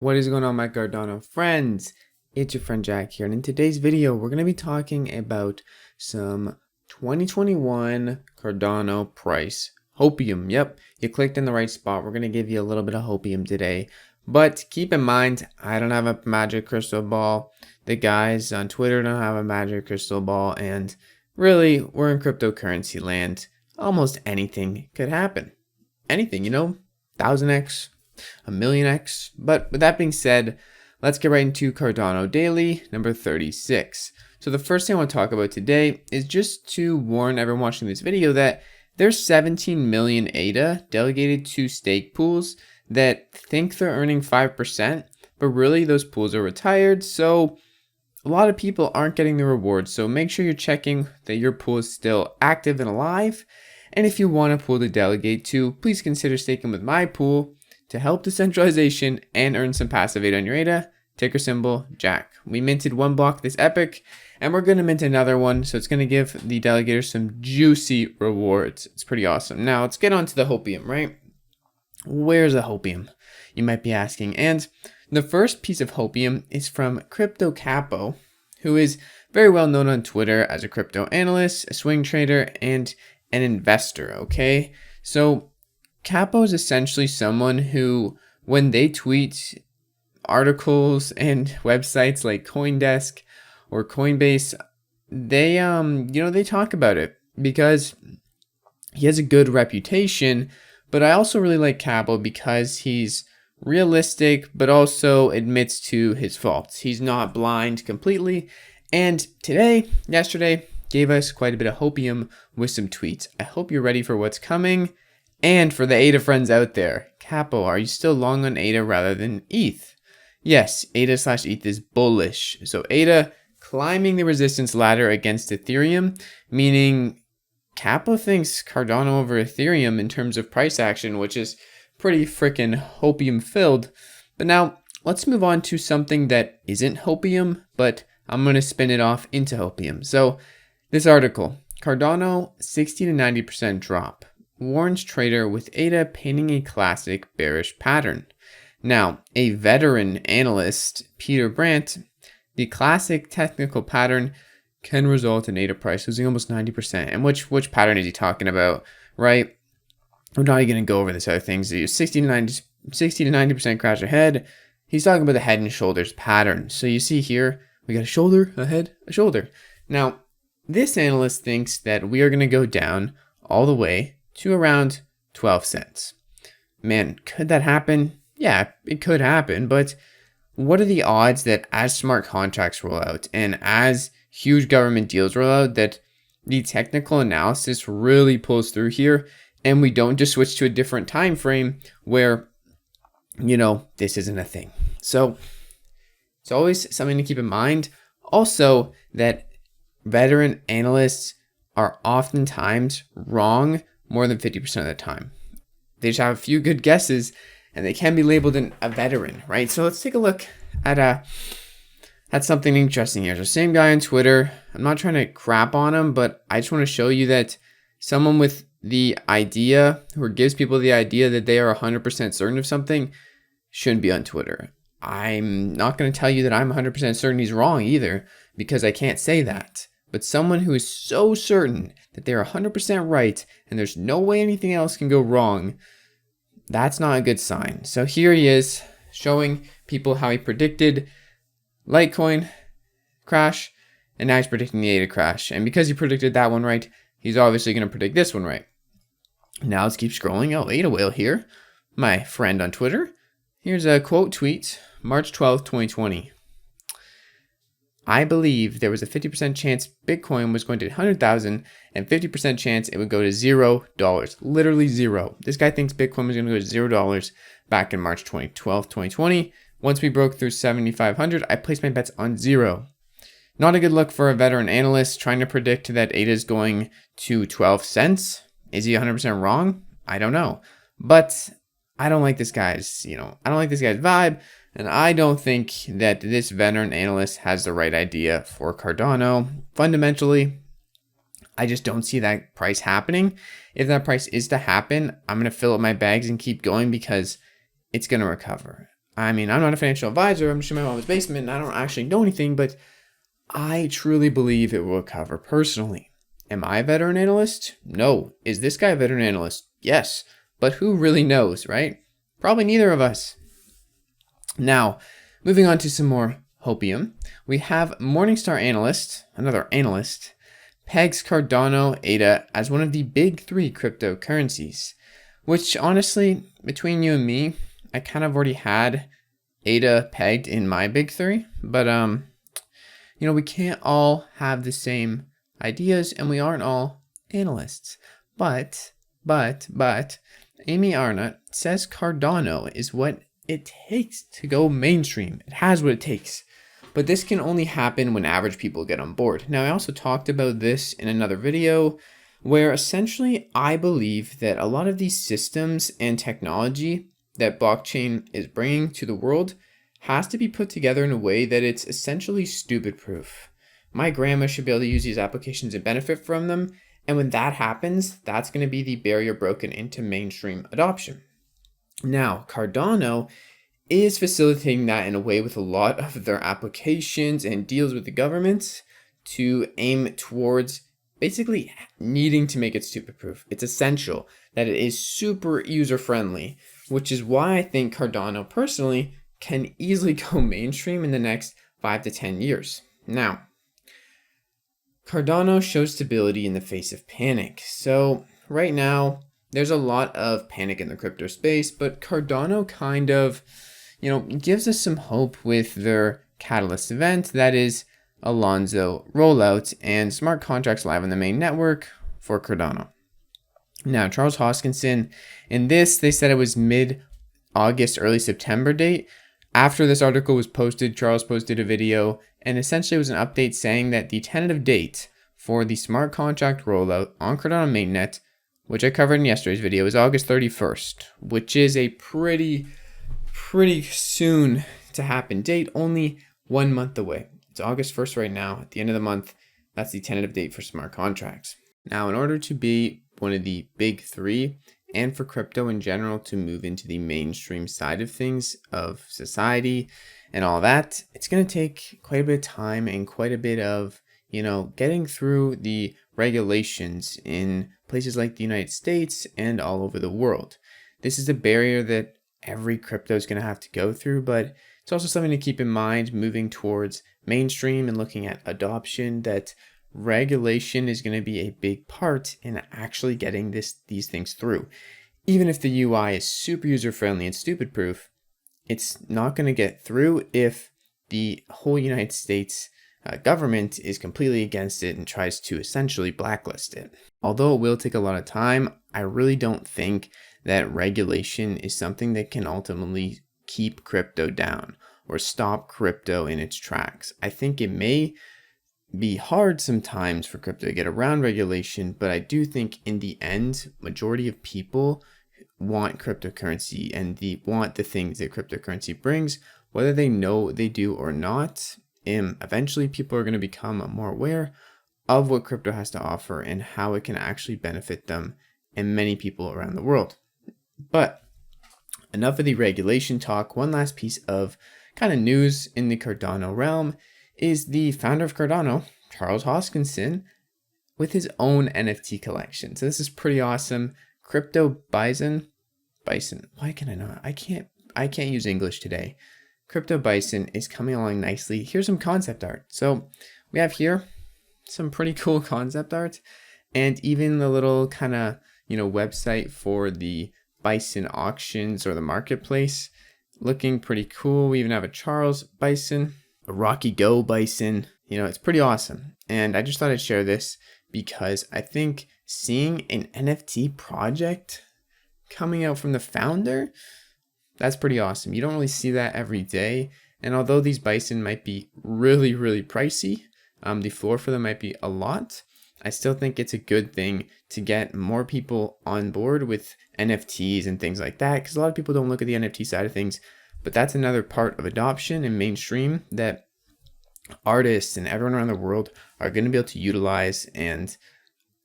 What is going on, my Cardano friends? It's your friend Jack here, and in today's video we're going to be talking about some 2021 Cardano price. Hopium. Yep, you clicked in the right spot. We're going to give you a little bit of Hopium today, but keep in mind, I don't have a magic crystal ball. The guys on Twitter don't have a magic crystal ball, and really, we're in cryptocurrency land. Almost anything could happen. Anything, 1000x, a million X. But with that being said, let's get right into Cardano Daily number 36. So the first thing I want to talk about today is just to warn everyone watching this video that there's 17 million ADA delegated to stake pools that think they're earning 5%, but really those pools are retired. So a lot of people aren't getting the rewards. So make sure you're checking that your pool is still active and alive. And if you want a pool to delegate to, please consider staking with my pool to help decentralization and earn some passive ADA on your ADA. Ticker symbol Jack. We minted one block this epic, and we're going to mint another one, so it's going to give the delegators some juicy rewards. It's pretty awesome. Now let's get on to the Hopium, right? Where's the Hopium, you might be asking? And the first piece of Hopium is from Crypto Capo, who is very well known on Twitter as a crypto analyst, a swing trader, and an investor. Okay, so Capo is essentially someone who, when they tweet articles and websites like CoinDesk or Coinbase, they they talk about it because he has a good reputation. But I also really like Capo because he's realistic, but also admits to his faults. He's not blind completely. And yesterday, gave us quite a bit of Hopium with some tweets. I hope you're ready for what's coming. And for the ADA friends out there, Capo, are you still long on ADA rather than ETH? Yes, ADA/ETH is bullish. So ADA climbing the resistance ladder against Ethereum, meaning Capo thinks Cardano over Ethereum in terms of price action, which is pretty freaking Hopium filled. But now let's move on to something that isn't Hopium, but I'm going to spin it off into Hopium. So this article, Cardano 60 to 90% drop, warns trader with ADA painting a classic bearish pattern. Now, a veteran analyst, Peter Brandt, the classic technical pattern can result in ADA price losing almost 90%. And which pattern is he talking about, right? I'm not even going to go over this other things. 60 to 90% crash ahead. He's talking about the head and shoulders pattern. So you see here, we got a shoulder, a head, a shoulder. Now, this analyst thinks that we are going to go down all the way to around 12 cents. Man, could that happen? Yeah, it could happen, but what are the odds that as smart contracts roll out and as huge government deals roll out that the technical analysis really pulls through here and we don't just switch to a different time frame where, this isn't a thing. So it's always something to keep in mind. Also, that veteran analysts are oftentimes wrong more than 50% of the time. They just have a few good guesses and they can be labeled a veteran, right? So let's take a look at something interesting here. So same guy on Twitter. I'm not trying to crap on him, but I just want to show you that someone with the idea, who gives people the idea that they are 100% certain of something, shouldn't be on Twitter. I'm not going to tell you that I'm 100% certain he's wrong either, because I can't say that. But someone who is so certain that they're 100% right and there's no way anything else can go wrong, that's not a good sign. So here he is showing people how he predicted Litecoin crash, and now he's predicting the ADA crash. And because he predicted that one right, he's obviously going to predict this one right. Now let's keep scrolling. Oh, ADA whale here, my friend on Twitter. Here's a quote tweet, March 12th, 2020. I believe there was a 50% chance Bitcoin was going to 100,000 and 50% chance it would go to $0. Literally zero. This guy thinks Bitcoin was going to go to $0 back in March 12th, 2020. Once we broke through 7,500, I placed my bets on zero. Not a good look for a veteran analyst trying to predict that ADA is going to 12 cents. Is he 100% wrong? I don't know. But I don't like this guy's, I don't like this guy's vibe. And I don't think that this veteran analyst has the right idea for Cardano. Fundamentally, I just don't see that price happening. If that price is to happen, I'm going to fill up my bags and keep going because it's going to recover. I mean, I'm not a financial advisor. I'm just in my mom's basement and I don't actually know anything, but I truly believe it will recover personally. Am I a veteran analyst? No. Is this guy a veteran analyst? Yes. But who really knows, right? Probably neither of us. Now, moving on to some more Hopium, we have Morningstar analyst, another analyst, pegs Cardano ADA as one of the big three cryptocurrencies, which honestly, between you and me, I kind of already had ADA pegged in my big three, but we can't all have the same ideas and we aren't all analysts. But Amy Arnott says Cardano is what it takes to go mainstream. It has what it takes. But this can only happen when average people get on board. Now, I also talked about this in another video where essentially I believe that a lot of these systems and technology that blockchain is bringing to the world has to be put together in a way that it's essentially stupid proof. My grandma should be able to use these applications and benefit from them. And when that happens, that's going to be the barrier broken into mainstream adoption. Now, Cardano is facilitating that in a way with a lot of their applications and deals with the governments to aim towards basically needing to make it stupid proof. It's essential that it is super user friendly, which is why I think Cardano personally can easily go mainstream in the next 5 to 10 years. Now, Cardano shows stability in the face of panic. So right now, there's a lot of panic in the crypto space, but Cardano kind of, gives us some hope with their catalyst event, that is Alonzo rollout and smart contracts live on the main network for Cardano. Now, Charles Hoskinson, in this, they said it was mid-August, early September date. After this article was posted, Charles posted a video, and essentially it was an update saying that the tentative date for the smart contract rollout on Cardano mainnet, which I covered in yesterday's video, is August 31st, which is a pretty soon to happen date, only 1 month away. It's August 1st right now. At the end of the month, that's the tentative date for smart contracts. Now, in order to be one of the big three, and for crypto in general to move into the mainstream side of things, of society and all that, it's going to take quite a bit of time and quite a bit of, getting through the regulations in places like the United States and all over the world. This is a barrier that every crypto is going to have to go through, but it's also something to keep in mind moving towards mainstream and looking at adoption, that regulation is going to be a big part in actually getting these things through. Even if the UI is super user friendly and stupid proof, it's not going to get through if the whole United States government is completely against it and tries to essentially blacklist it. Although it will take a lot of time, I really don't think that regulation is something that can ultimately keep crypto down or stop crypto in its tracks. I think it may be hard sometimes for crypto to get around regulation, but I do think in the end, majority of people want cryptocurrency and want the things that cryptocurrency brings, whether they know they do or not. Eventually, people are going to become more aware of what crypto has to offer and how it can actually benefit them and many people around the world. But enough of the regulation talk. One last piece of kind of news in the Cardano realm is the founder of Cardano, Charles Hoskinson, with his own NFT collection. So this is pretty awesome. Crypto Bison. Why can I not? I can't use English today. Crypto Bison is coming along nicely. Here's some concept art. So we have here some pretty cool concept art, and even the little kind of, website for the Bison auctions or the marketplace, looking pretty cool. We even have a Charles Bison, a Rocky Go Bison. It's pretty awesome. And I just thought I'd share this because I think seeing an NFT project coming out from the founder, that's pretty awesome. You don't really see that every day. And although these Bison might be really, really pricey, the floor for them might be a lot, I still think it's a good thing to get more people on board with NFTs and things like that, because a lot of people don't look at the NFT side of things, but that's another part of adoption and mainstream that artists and everyone around the world are going to be able to utilize. And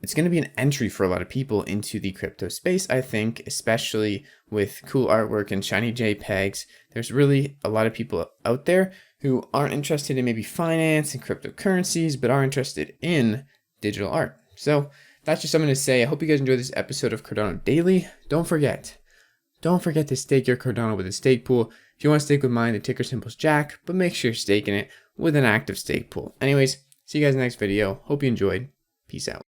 it's going to be an entry for a lot of people into the crypto space, I think, especially with cool artwork and shiny JPEGs. There's really a lot of people out there who aren't interested in maybe finance and cryptocurrencies, but are interested in digital art. So that's just something to say. I hope you guys enjoyed this episode of Cardano Daily. Don't forget to stake your Cardano with a stake pool. If you want to stake with mine, the ticker symbol's Jack, but make sure you're staking it with an active stake pool. Anyways, see you guys in the next video. Hope you enjoyed. Peace out.